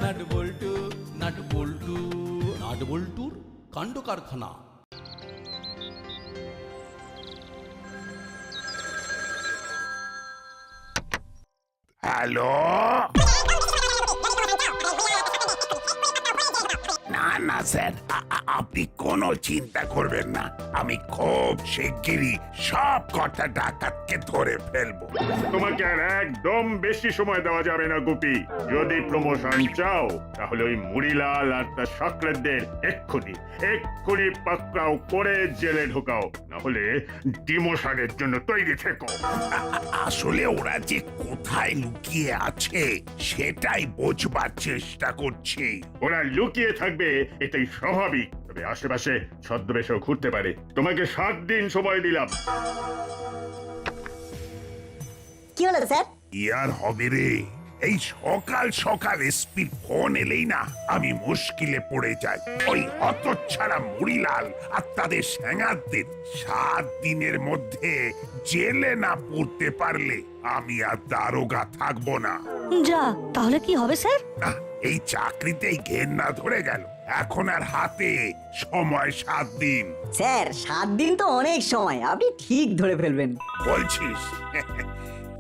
Nut বল্টু nut বল্টু nut বল্টুর কাণ্ড কারখানা। হ্যালো, না না স্যার, আপনি কোনো চিন্তা করবেন না। আমি খুব শিগগিরই সব কটা ডাকাতকে ধরে ফেলবো। তোমাকে আর একদম বেশি সময় দেওয়া যাবে না গুপি। যদি প্রমোশন চাও তাহলে ওই মুড়িলাল আর তার সক্রেতদের এক্ষুনি এক্ষুনি পাকড়াও করে জেলে ঢোকাও, না হলে ডিমোশনের জন্য তৈরি থেকো। আসলে ওরা যে কোথায় লুকিয়ে আছে সেটাই বোঝবার চেষ্টা করছি। ওরা লুকিয়ে থাকবে এটাই স্বাভাবিক, তবে আশেপাশে ছদ্মবেশেও ঘুরতে পারে। তোমাকে 7 দিন সময় দিলাম। কি হলো স্যার? কি আর হবে রে, এই সকাল সকাল এসপির ফোন এলেই না আমি মুশকিলে পড়ে যাই। ওই হতচ্ছাড়া মুড়িলাল আর তাদের স্যাঙারদের 7 দিনের মধ্যে জেলে না পড়তে পারলে আমি আর দারোগা থাকবো না। যা, তাহলে কি হবে স্যার? না, এই চাকরিতেই ঘেন্না ধরে গেল। এখন আর হাতে সময় 7 দিন। স্যার 7 দিন তো অনেক সময়, আপনি ঠিক ধরে ফেলবেন। বলছিস?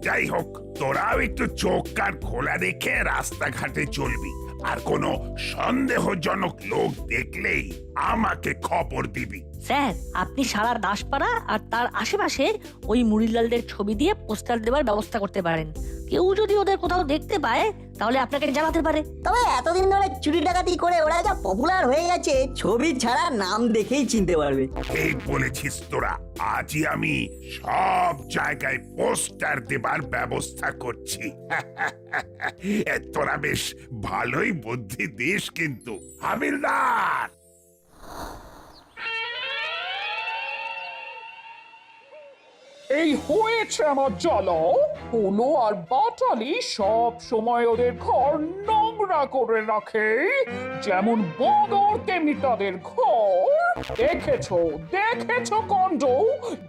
যাই হোক, তোরাও একটু চোখ কান খোলা রেখে রাস্তাঘাটে চলবি, আর কোনো সন্দেহজনক লোক দেখলেই আমাকে খবর দিবি। স্যার, আপনি সারা দাসপাড়া আর তার আশেপাশে ওই মুড়িলালদের ছবি দিয়ে পোস্টার দেওয়ার ব্যবস্থা করতে পারেন। কেউ যদি ওদের কোথাও দেখতে পায় তাহলে আপনাকে জানাতে পারে। তবে এতদিন ধরে চুরি ডাকাতি করে ওরা যা পপুলার হয়ে গেছে, ছবি ছাড়া নাম দেখেই চিনতে পারবে। এই বলেছিস তোরা, আজই আমি সব জায়গায় পোস্টার দেবার ব্যবস্থা করছি। তোরা বেশ ভালোই বুদ্ধি দিস কিন্তু। হাবিলদার, এই হয়েছে আমার জ্বালা। হলো আর বাটালি সব সময় ওদের ঘর নোংরা করে রাখে, যেমন বদর তেমনি তাদের ঘর। দেখেছো দেখেছো কাণ্ড,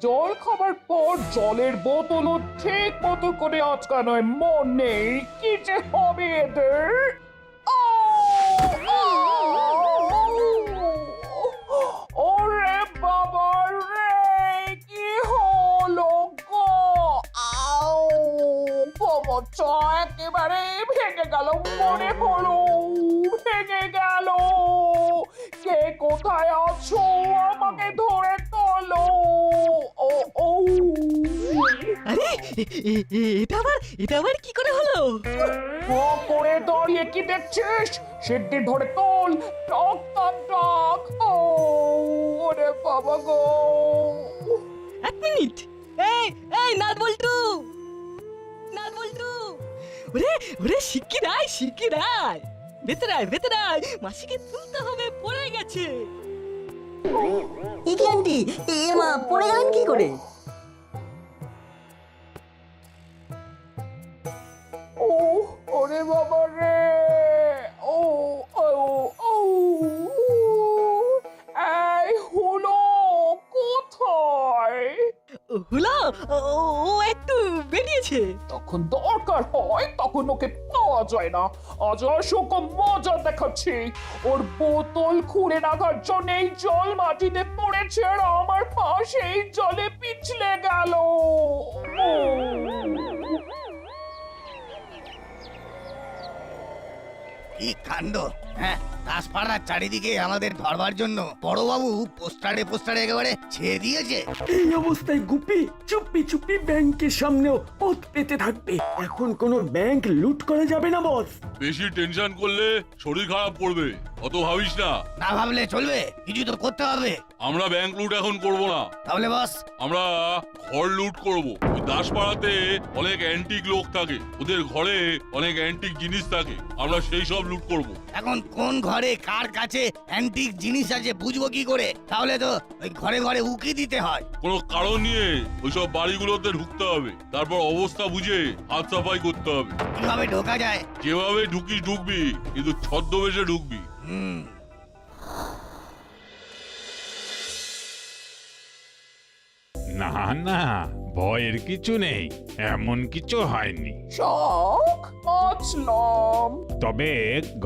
জল খাবার পর জলের বোতলও ঠিক মতো করে আটকানোর মন নেই। কি যে হবে এদের! ওরে বাবা রে, কি হলো গো? আও, কোমরটা একেবারে ভেঙে গেল, মনে হলো ভেঙে গেল। কে কোথায় আছো? আমাকে ধরে তোলো। ও ও, আরে এটা আবার কি করে হলো? করে দাঁড়িয়ে কি দেখছিস? সিদ্ধি ধরে তোল, টক টক টক। ও ওরে বাবা গো! এক মিনিট, এই নাট বল্টু, নাট বল্টু, ওরে শিগগির আয়, ভেতরে আয়, মাসিকে তুলতে হবে, পড়ে গেছে। কি আন্টি, এ মা, পড়ে গেলেন কি করে? ও ওরে বাবা রে! ও ও ও, এই হলো কোথায়? হলো, ও একটু বেরিয়েছে। তখন দরকার হয় তখন ওকে পাওয়া যায় না। আজ অসংখ্য মজা দেখাচ্ছি। ওর বোতল খুঁড়ে রাখার জন্য এই জল মাটিতে পড়েছে আর আমার পাশে এই জলে পিছলে গেল। কি কাণ্ড! হ্যাঁ, দাসপাড়ার চারিদিকে আমাদের ধরবার জন্য বড়বাবু পোস্টারে একেবারে ছেড়ে দিয়েছে। এই অবস্থায় গুপি চুপি ব্যাংকের সামনেও পথ পেতে থাকবে। এখন কোনো ব্যাংক লুট করা যাবে না বস। বেশি টেনশন করলে শরীর খারাপ করবে, অত ভাবিস না। না ভাবলে চলবে, কিছু তো করতে হবে। আমরা ব্যাংক লুট এখন করব না, তাহলে বস? আমরা ঘর লুট করব। ওই দাসপাড়াতে অনেক অ্যান্টিক লোক থাকে, ওদের ঘরে অনেক অ্যান্টিক জিনিস থাকে, আমরা সেই সব লুট করব। এখন কোন ঘরে কার কাছে অ্যান্টিক জিনিস আছে বুঝবো কি করে? তাহলে তো ওই ঘরে ঘরে উকি দিতে হয়। কোনো কারণ নিয়ে ওইসব বাড়িগুলোতে ঢুকতে হবে, তারপর অবস্থা বুঝে হাত সাফাই করতে হবে। কিভাবে ঢোকা যায়? যেভাবে ঢুকবি, কিন্তু ছদ্মবেশে ঢুকবি। না না, ভয়ের কিছু নেই, এমন কিছু হয়নি। শখ মাছলাম। তবে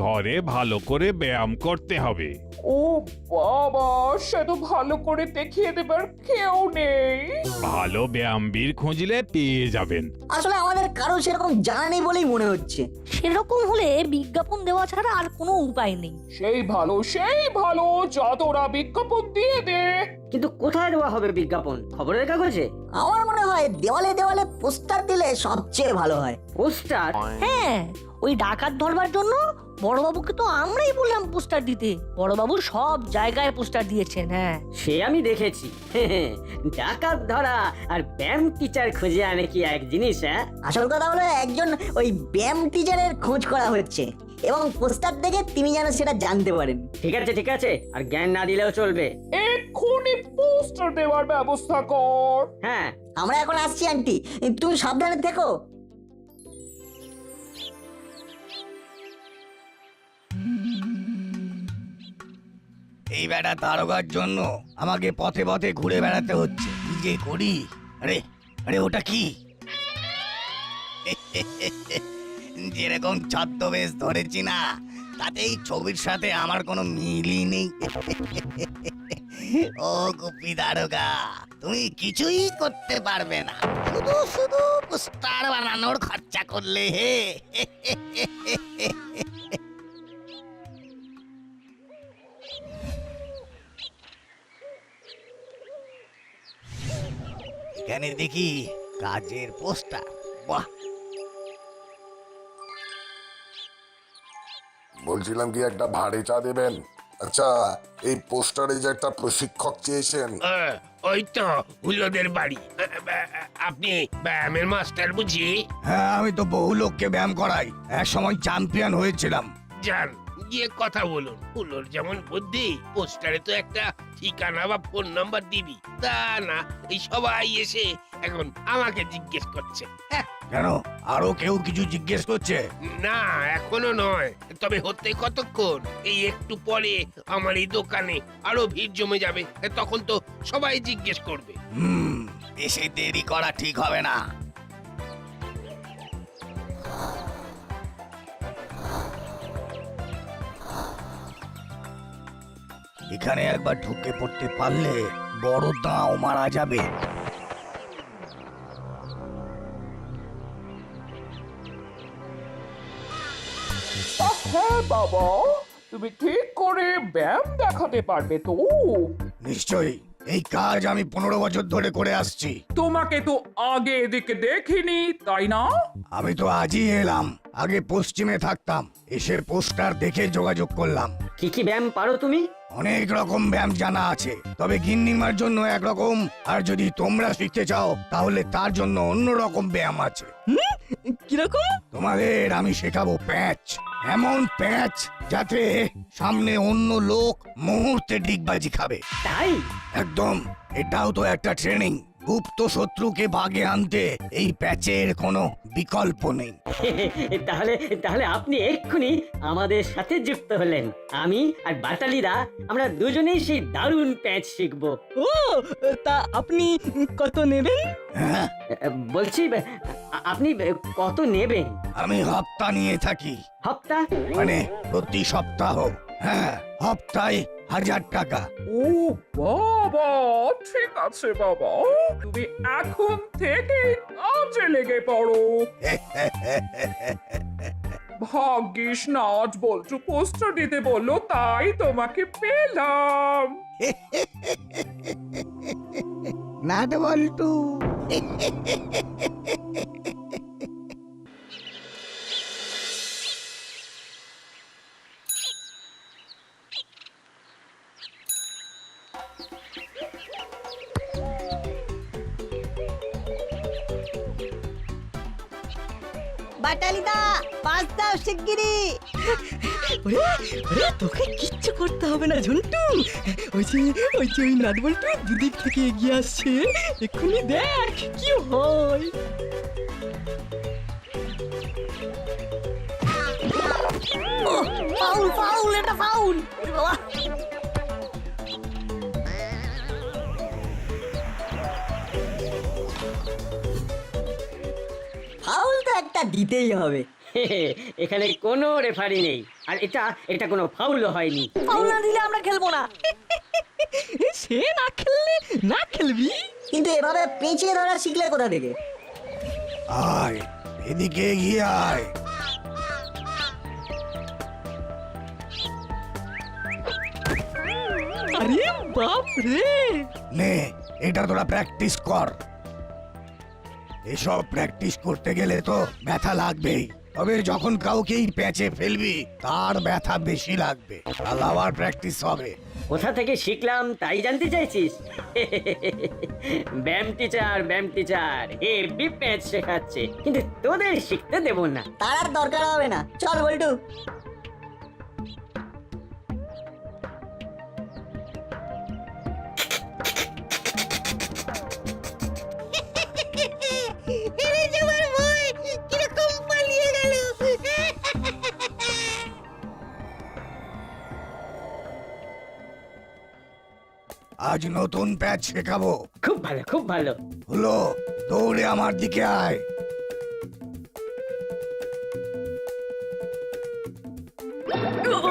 ঘরে ভালো করে ব্যায়াম করতে হবে। ও বাবা, সে তো ভালো করে দেখিয়ে দেবার কেউ নেই। ভালো ব্যায়ামবীর খুঁজলে পেয়ে যাবেন। আসলে আমাদের কারো সেরকম জানা নেই বলেই মনে হচ্ছে। সেরকম হলে বিজ্ঞাপন দেওয়া ছাড়া আর কোনো উপায় নেই। সেই ভালো যা তোরা বিজ্ঞাপন দিয়ে দে। কিন্তু কোথায় দেওয়া হবে বিজ্ঞাপন? খবরের কাগজে? আমার মনে হয় দেওয়ালে দেওয়ালে পোস্টার দিলে সবচেয়ে ভালো হয়। পোস্টার? হ্যাঁ, ওই ডাকাত ধরবার জন্য বড়বাবুকে তো আমরাই বললাম পোস্টার দিতে। বড়বাবু সব জায়গায় পোস্টার দিয়েছেন। হ্যাঁ, সে আমি দেখেছি। ডাকাত ধরা আর ব্যায়াম টিচার খুঁজে আনে কি এক জিনিস? হ্যাঁ, আসল কথা হলো একজন ওই ব্যায়াম টিচারের খোঁজ করা হচ্ছে এবং পোস্টার দেখে তিনি যেন সেটা জানতে পারেন। ঠিক আছে, আর জ্ঞান না দিলেও চলবে। এক্ষুনি পোস্টার দেওয়ার ব্যবস্থা কর। হ্যাঁ, আমরা এখন আসছি আন্টি, তুমি সাবধানে থেকো। এই বেটা দারোগার জন্য আমাকে পথে পথে ঘুরে বেড়াতে হচ্ছে। কি যে করি। আরে আরে ওটা কি? যেরকম ছদ্মবেশ ধরেছি না, তাতেই ছবির সাথে আমার কোনো মিলই নেই। ও গুপি দারোগা, তুমি কিছুই করতে পারবে না, শুধু শুধু পোস্টার বানানোর খরচা করলে হে। এখানে দেখি কাজের পোস্টার। বাহ, বলছিলাম কি একটা ভাড়ে চা দেবেন? আচ্ছা, এই পোস্টারে যে একটা প্রশিক্ষক চেয়েছেন। ওই তো হুলোদের বাড়ি। আপনি ব্যায়ামের মাস্টার বুঝি? হ্যাঁ, আমি তো বহু লোককে ব্যায়াম করাই, এক সময় চ্যাম্পিয়ন হয়েছিলাম। যান, গিয়ে কথা বলুন। হুলোর যেমন বুদ্ধি, পোস্টারে তো একটা ঠিকানা বা ফোন নাম্বার দিবি। তা না, এই সবাই এসে এখন আমাকে জিজ্ঞেস করছে। কেন, আরো কেউ কিছু জিজ্ঞেস করছে? না, এখনো নয়, তবে হতে কতক্ষণ। এই একটু পরে আমার এই দোকানে আরো ভিড় জমে যাবে, তখন তো সবাই জিজ্ঞেস করবে। বেশি দেরি করা ঠিক হবে না। এখানে একবার ঢুকে পড়তে পারলে বড় দাঁও মারা যাবে। হ্যাঁ বাবা, তুমি ঠিক করে ব্যায়াম দেখাতে পারবে তো? নিশ্চয়ই, এই কাজ আমি 15 বছর ধরে করে আসছি। তোমাকে তো আগে এদিকে দেখিনি, তাই না? আমি তো আজই এলাম, আগে পশ্চিমে থাকতাম, এসে পোস্টার দেখে যোগাযোগ করলাম। কি কি ব্যায়াম পারো তুমি? অনেক রকম ব্যায়াম জানা আছে, তবে গিন্নিমার জন্য একরকম, আর যদি তোমরা শিখতে চাও তাহলে তার জন্য অন্য রকম ব্যায়াম আছে। কিরকম? তোমাদের আমি শেখাবো প্যাঁচ, এমন প্যাঁচ যাতে সামনে অন্য লোক মুহূর্তে ডিগবাজি খাবে। তাই? একদম, এটাও তো একটা ট্রেনিং। গুপ্ত শত্রুকে ভাগে আনতে এই প্যাচের কোনো বিকল্প নেই। তাহলে আপনি এক্ষুনি আমাদের সাথে যুক্ত হলেন। আমি আর বাটালিদা আমরা দুজনেই সেই দারুণ প্যাচ শিখবো। ও, তা আপনি কত নেবেন? হ্যাঁ, বলছি আপনি কত নেবেন? আমি হপ্তা নিয়ে থাকি। হপ্তা? মানে প্রতি সপ্তাহ। হ্যাঁ, হপ্তায় 1000 টাকা। ও বাবা, ঠিক আছে বাবা, তুমি এখন থেকে কাজে লেগে পড়ো। ভাগ্যিস না আজ বলছো পোস্টার দিতে বললো, তাই তোমাকে পেলাম। নাট বল্টু। বাটালিদা, পাঁচ দাও শিগগিরি। তোকে কিচ্ছু করতে হবে না ঝন্টু। ওই নাটবল্টু দুদিক থেকে এগিয়ে আসছে, এক্ষুনি দেখ কি হয়। ফাউল ফাউল, এটা ফাউল। বাবা, ফাউল তো একটা দিতেই হবে। এখানে কোনো রেফারি নেই, আর এটা কোনো ফাউলও হয়নি। ফাউল না দিলে আমরা খেলবো না। সে না খেললে না খেলবি। কিন্তু এভাবে পেঁচিয়ে ধরা শিখলে কোথা থেকে? আয় এদিকে এগিয়ে আয়। আরে বাপ রে, নে এটা তোরা প্র্যাকটিস কর। এসব প্র্যাকটিস করতে গেলে তো ব্যথা লাগবেই, তবে যখন কাউকেই প্যাচে ফেলবি তার ব্যথা বেশি লাগবে। কাল আবার প্র্যাকটিস হবে। কোথা থেকে শিখলাম তাই জানতে চাইছিস? ব্যায়াম টিচার হেভি প্যাচ শেখাচ্ছে, কিন্তু তোদের শিখতে দেব না। তার আর দরকার হবে না, চল বল্টু। আজ নতুন প্যাচ শেখাবো। খুব ভালো, খুব ভালো। হলো, দৌড়ে আমার দিকে আয়।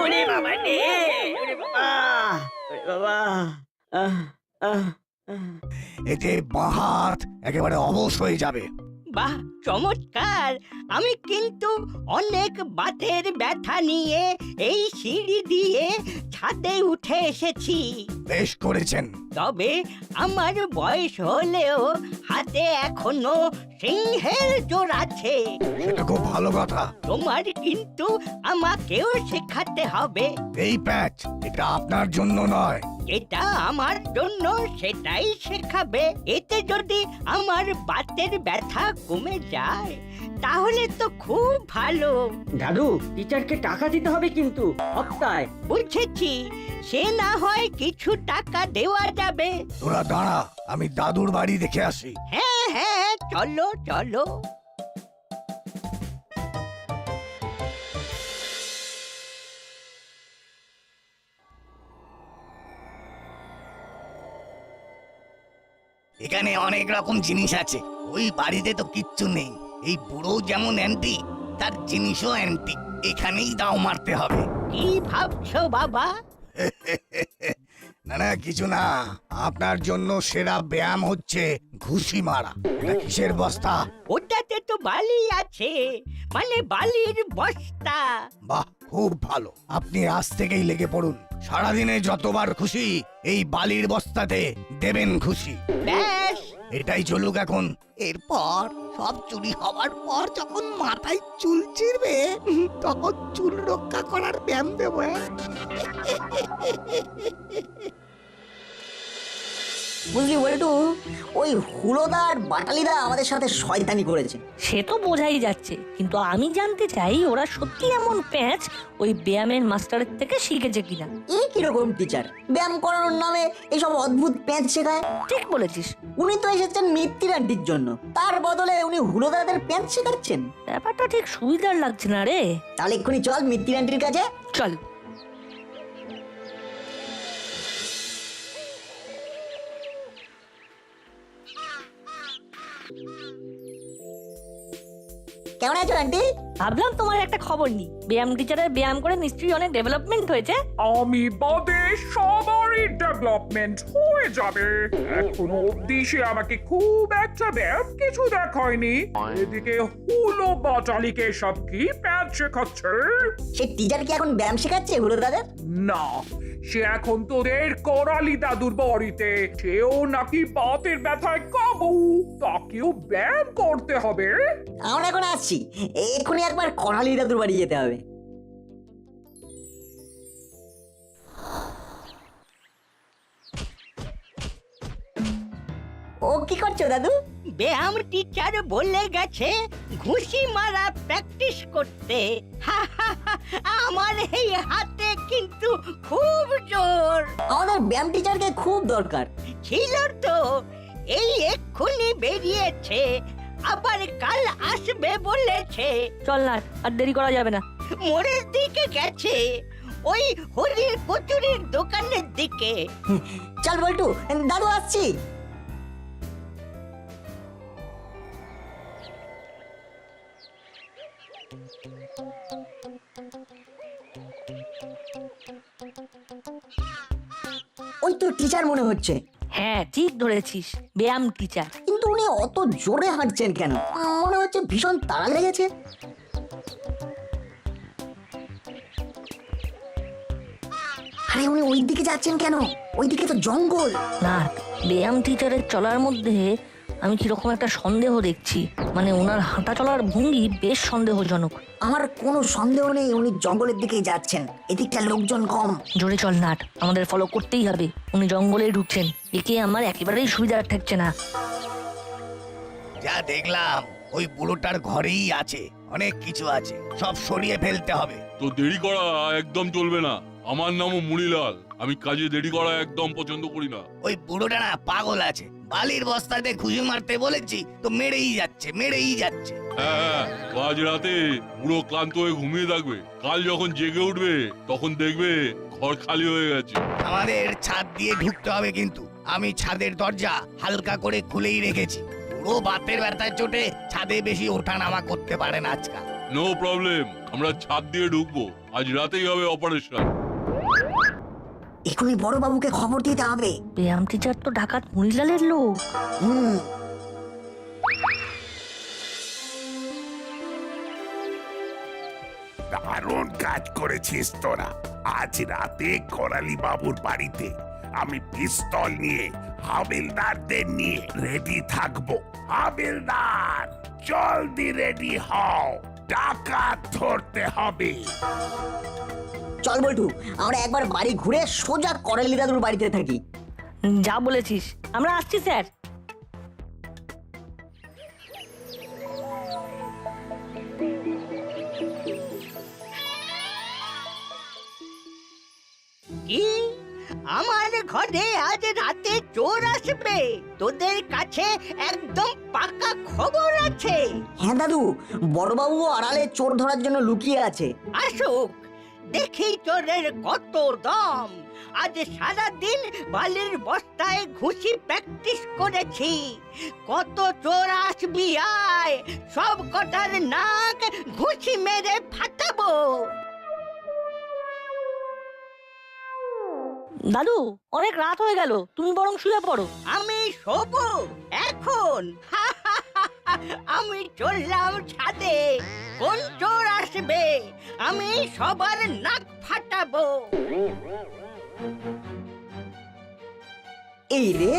ওরে বাবা রে, ওরে বাবা, ওরে বাবা। আহ, আহ, আহ। এতে বাঁ হাত একেবারে অবশ হয়ে যাবে। বাহ, চমৎকার! আমি কিন্তু অনেক বাতের ব্যথা নিয়ে এই সিঁড়ি দিয়ে ছাদে উঠে এসেছি। বেশ করেছেন। তবে আমার বয়স হলেও হাতে এখনো সিংহের জোর আছে। সেটা খুব ভালো কথা। তোমার কিন্তু আমাকেও শেখাতে হবে। এই প্যাচ এটা আপনার জন্য নয়, এটা আমার জন্য সেটাই শেখাবে। এতে যদি আমার বাতের ব্যথা কমে যায় তাহলে তো খুব ভালো। দাদু, টিচারকে টাকা দিতে হবে কিন্তু সপ্তাহে। বুঝেছি, সে না হয় কিছু টাকা দেওয়া যাবে। তোরা দাঁড়া, আমি দাদুর বাড়ি দেখে আসি। হ্যাঁ হ্যাঁ, চলো চলো। এখানে অনেক রকম জিনিস আছে, ওই বাড়িতে তো কিচ্ছু নেই। এই বুড়ো যেমন অ্যান্টি, তার জিনিসও অ্যান্টি। এখানেই দাও মারতে হবে। কি ভাবছো বাবা? না না, কিছু না। আপনার জন্য সেরা ব্যায়াম হচ্ছে ঘুষি মারা। এটা কিসের বস্তা? ওটাতে তো বালি আছে, মানে বালির বস্তা। বাহ, খুব ভালো। আপনি আজ থেকেই লেগে পড়ুন। সারাদিনে যতবার খুশি এই বালির বস্তাতে দেবেন খুশি। ব্যাস, এটাই চলুক এখন। এরপর সব চুরি হবার পর যখন মাথায় চুল ছিঁড়বে তখন চুল রক্ষা করার ব্যায়াম দেবো। বুঝলি বল্টু, ওই হুলোদা আর বাটালিদা আমাদের সাথে শয়তানি করেছে। সে তো বোঝাই যাচ্ছে, কিন্তু আমি জানতে চাই ওরা সত্যি এমন প্যাচ ওই ব্যায়ামের মাস্টারের থেকে শিখেছে কিনা। এই কিরকম টিচার ব্যায়াম করানোর নামে এইসব অদ্ভুত প্যাঁচ শেখায়? ঠিক বলেছিস। উনি তো এসেছেন মিত্তির আন্টির জন্য, তার বদলে উনি হুলোদাদের প্যাঁচ শেখাচ্ছেন। ব্যাপারটা ঠিক সুবিধার লাগছে না রে। তাহলে এক্ষুনি চল মিত্তির আন্টির কাছে। চল। কেমন আছো আন্টি? ভাবলাম তোমার একটা খবর নি, ব্যায়াম টিচারের ব্যায়াম করে নিশ্চয়ই অনেক ডেভেলপমেন্ট হয়েছে। আমি বাদে সবারই ডেভেলপমেন্ট হয়ে যাবে। এখনো অব্দি সে আমাকে খুব একটা ব্যায়াম কিছু দেখায়নি। এদিকে হুলো বাটালিকে সব কি প্যাচ শেখাচ্ছে। সে টিচার কি এখন ব্যায়াম শেখাচ্ছে হুলোদাদের? না, সে এখন তোদের করালি দাদুর বাড়িতে। সেও নাকি বাতের ব্যথায় কাবু, তাকেও ব্যায়াম করতে হবে। আমরা এখন আসছি, এক্ষুনি একবার করালি দাদুর বাড়ি যেতে হবে। ও কি করছো দাদু? ব্যায়াম টিচার বলে গেছে ঘুষি মারা প্র্যাকটিস করতে। আমার এই হাতে কিন্তু খুব জোর। আমাদের ব্যায়াম টিচারকে খুব দরকার ছিল তো, এই এক্ষুনি বেরিয়েছে, আবার কাল আসবে বলেছে। চল না, আর দেরি করা যাবে না। মোড়ের দিকে গেছে, ওই হরির কচুরির দোকানের দিকে। চল বল্টু, দাদু আসছি। ওই তো টিচার মনে হচ্ছে, হ্যাঁ ঠিক ধরেছিস, ব্যায়াম টিচার। কিন্তু উনি অত জোরে হাঁটছেন কেন? মনে হচ্ছে ভীষণ তাড়া লেগেছে। আরে উনি ওই দিকে যাচ্ছেন কেন? ওইদিকে তো জঙ্গল। না, ব্যায়াম টিচারের চলার মধ্যে আমি কিরকম একটা সন্দেহ দেখছি, মানে ওনার হাঁটা চলার ভঙ্গি বেশ সন্দেহজনক। আমার কোনো সন্দেহ নেই উনি জঙ্গলের দিকেই যাচ্ছেন, এদিকটা লোকজন কম। জোরে চল নাট, আমাদের ফলো করতেই হবে। উনি জঙ্গলে ঢুকছেন, একে আমার একেবারেই সুবিধা ঠেকছে না। যা দেখলাম ওই বুড়োটার ঘরেই আছে, অনেক কিছু আছে, সব সরিয়ে ফেলতে হবে। তো দেরি করা একদম চলবে না। আমার নামও মুড়িলাল, আমি কাজে দেরি করা একদম পছন্দ করি না। ওই বুড়োটা না পাগল আছে, বালির বস্তাতে খুশি মারতে বলেছি তো মেরেই যাচ্ছে। হ্যাঁ, আজ রাতে পুরো ক্লান্ত হয়ে ঘুমিয়ে থাকবে, কাল যখন জেগে উঠবে তখন দেখবে ঘর খালি হয়ে গেছে। আমাদের ছাদ দিয়ে ঢুকতে হবে, কিন্তু আমি ছাদের দরজা হালকা করে খুলেই রেখেছি। পুরো বাতের ব্যথার চোটে ছাদে বেশি ওঠানামা করতে পারে না আজকাল। নো প্রবলেম, আমরা ছাদ দিয়ে ঢুকবো, আজ রাতেই হবে অপারেশন। এখনই বড় বাবুকে খবর দিতে হবে। ব্যায়াম টিচার তো ডাকাত মুড়িলালের লোক। দারুণ কাজ করেছিস তোরা। আজ রাতে করালি বাবুর বাড়িতে আমি পিস্তল নিয়ে হাবিলদারদের নিয়ে রেডি থাকবো। হাবিলদার, জলদি রেডি হও, ডাকাত ধরতে হবে। চল বল্টু, আমরা একবার বাড়ি ঘুরে সোজা করালি দাদুর বাড়িতে থাকি। যা বলেছিস, আমরা আসছি স্যার। কি আমার ঘরে আজ রাতে চোর আসবে? তোদের কাছে একদম পাকা খবর আছে। হ্যাঁ দাদু, বড় বাবু আড়ালে চোর ধরার জন্য লুকিয়ে আছে। আসুক, দেখি চোরের কত দম। আজ সারাদিন বালির বস্তায় ঘুষি প্র্যাকটিস করেছি। কত চোর আসবি আয়, সব কটার নাক ঘুষি মেরে ফাটাবো। দাদু, অনেক রাত হয়ে গেল, তুমি বরং শুয়ে পড়ো। আমি শোবো এখন? আমি চললাম ছাদে, কোন চোর আসবে আমি সবার নাক ফাটাবো। এই রে,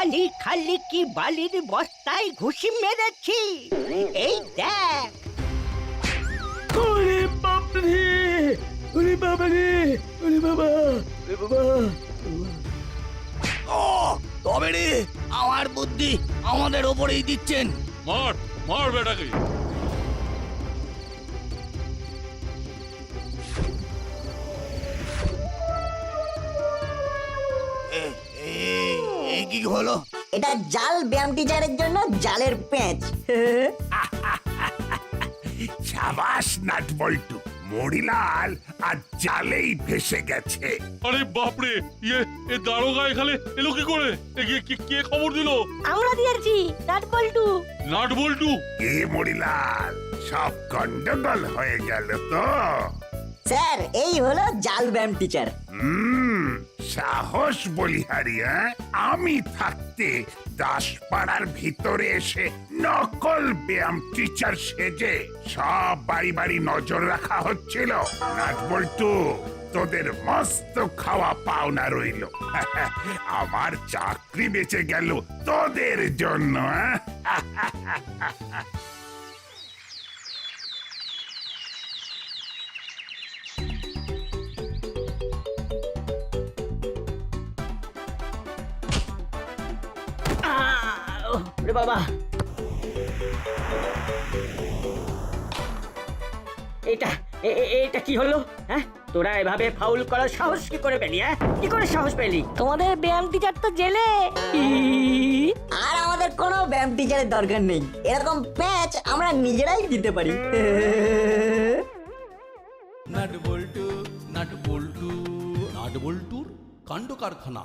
খালি খালি কি বালির বস্তায় ঘুষি মেরেছি, এই দেখ। ওরে বাবারে, ওরে বাবারে, ওরে বাবা, ওরে বাবা। ও তবে রে, আমার বুদ্ধি আমাদের ওপরেই দিচ্ছেন। মার মার বেটাকে। এই কি হলো? এটা জাল ব্যায়াম টিচারের জন্য জালের প্যাঁচ। সাবাস নাট বল্টু, মরিলাল আর জালেই ফেসে গেছে। আরে বাপরে, এ দারোগা এখানে এলো কি করে? কে খবর দিল? আমরা দিয়েছি, নাট বল্টু। নাট বল্টু? এ মরিলাল, সব গন্ডগোল হয়ে গেল তো। স্যার, এই হলো জাল ব্যায়াম টিচার। সাহস বলিহারি, আমি থাকতে দাসপাড়ার ভিতরে এসে নকল ব্যায়াম টিচার সেজে সব বাড়ি বাড়ি নজর রাখা হচ্ছিল। নাট বল্টু, তোদের মস্ত খাওয়া পাওনা রইল। আমার চাকরি বেঁচে গেল তোদের জন্য। ওরে বাবা, এটা কি হলো? হ্যাঁ, তোরা এভাবে ফাউল করার সাহস কি করে পেলি? হ্যাঁ, কি করে সাহস পেলি? তোমাদের ব্যায়াম টিচার তো জেলে। আর আমাদের কোনো ব্যায়াম টিচারের দরকার নেই, এরকম প্যাচ আমরা নিজেরাই দিতে পারি। নাট বল্টু, নাট বল্টু, নাট বল্টুর কাণ্ড কারখানা।